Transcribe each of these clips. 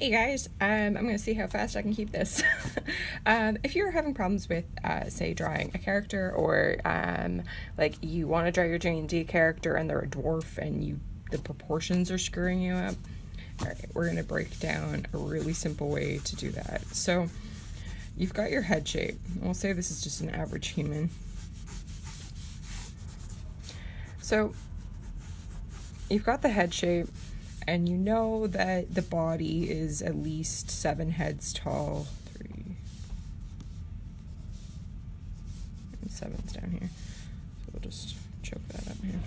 Hey guys, I'm going to see how fast I can keep this. If you're having problems with, say, drawing a character, or like you want to draw your J&D character and they're a dwarf and the proportions are screwing you up, all right, we're going to break down a really simple way to do that. So you've got your head shape. We'll say this is just an average human. So you've got the head shape, and you know that the body is at least 7 heads tall. 3 and 7's down here. So we'll just choke that up here.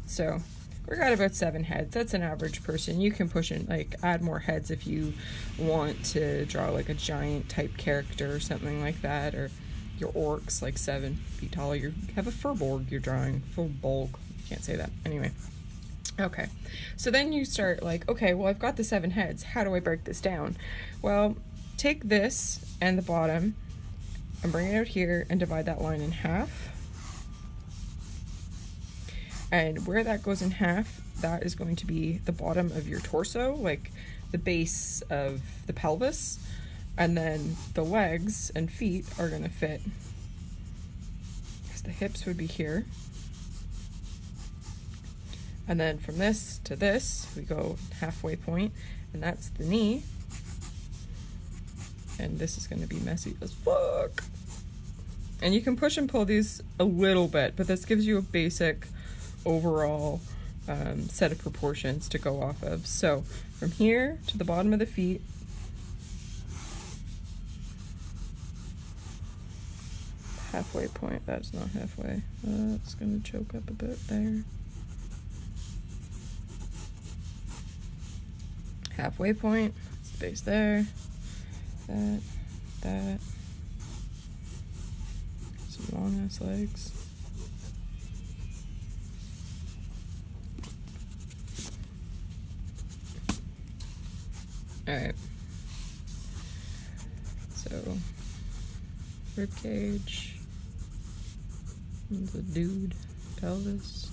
So we've got about 7 heads. That's an average person. You can push in, like, add more heads if you want to draw like a giant type character or something like that, or your orc's like 7 feet tall. You have a furbolg you're drawing. Furbolg. Can't say that. Anyway. Okay, so then you start like, okay, well, I've got the 7 heads. How do I break this down? Well, take this and the bottom and bring it out here and divide that line in half. And where that goes in half, that is going to be the bottom of your torso, like the base of the pelvis. And then the legs and feet are going to fit, because the hips would be here. And then from this to this, we go halfway point, and that's the knee. And this is going to be messy as fuck. And you can push and pull these a little bit, but this gives you a basic overall set of proportions to go off of. So from here to the bottom of the feet, halfway point, that's not halfway. It's going to choke up a bit there. Halfway point, space there, that, some long ass legs. Alright, so ribcage, the dude, pelvis.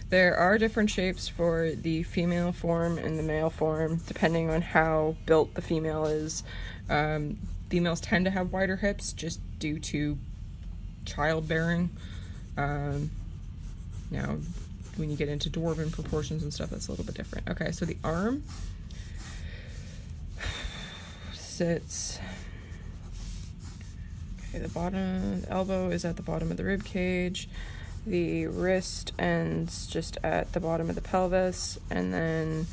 There are different shapes for the female form and the male form, depending on how built the female is. Females tend to have wider hips just due to childbearing. Now, when you get into dwarven proportions and stuff, that's a little bit different. Okay, so the arm sits... Okay, the bottom, the elbow is at the bottom of the rib cage. The wrist ends just at the bottom of the pelvis, and then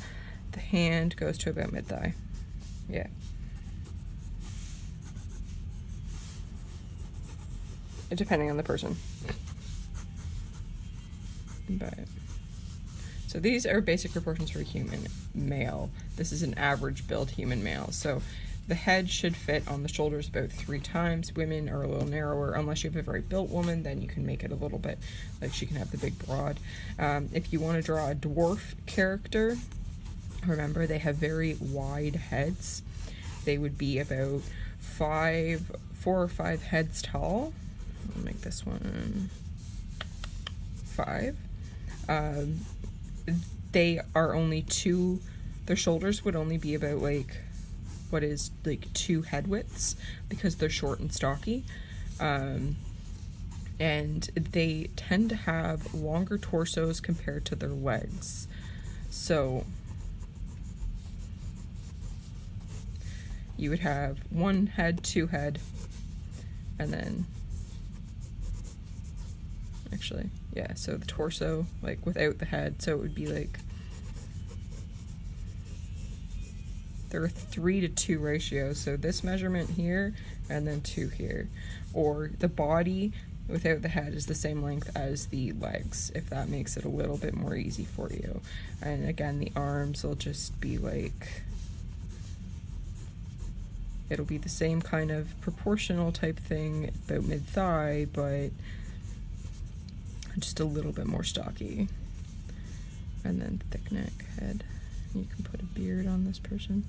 the hand goes to about mid-thigh. Yeah. Depending on the person. But, so these are basic proportions for a human male. This is an average build human male. So the head should fit on the shoulders about 3 times. Women are a little narrower. Unless you have a very built woman, then you can make it a little bit, like she can have the big broad. If you want to draw a dwarf character, remember they have very wide heads. They would be about 4 or 5 heads tall. I'll make this one 5. They are only 2, their shoulders would only be about like, what is like 2 head widths, because they're short and stocky, and they tend to have longer torsos compared to their legs. So you would have 1 head, 2 head, and then actually, yeah, so the torso, like without the head, so it would be like, there are 3 to 2 ratios, so this measurement here and then 2 here. Or the body without the head is the same length as the legs, if that makes it a little bit more easy for you. And again, the arms will just be like, it'll be the same kind of proportional type thing, about mid-thigh, but just a little bit more stocky. And then thick neck, head. You can put a beard on this person.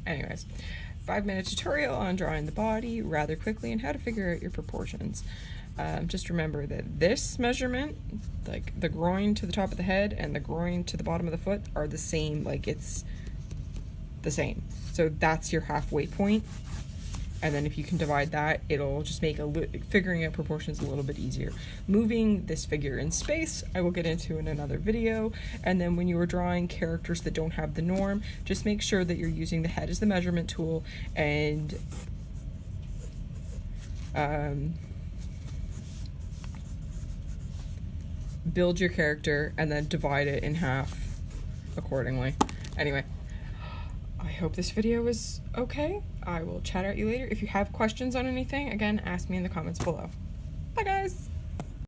Anyways, 5-minute tutorial on drawing the body rather quickly and how to figure out your proportions. Just remember that this measurement, like the groin to the top of the head and the groin to the bottom of the foot, are the same, like it's the same. So that's your halfway point. And then if you can divide that, it'll just make figuring out proportions a little bit easier. Moving this figure in space, I will get into in another video. And then when you are drawing characters that don't have the norm, just make sure that you're using the head as the measurement tool and build your character and then divide it in half accordingly. Anyway, I hope this video was okay. I will chat at you later. If you have questions on anything, again, ask me in the comments below. Bye guys!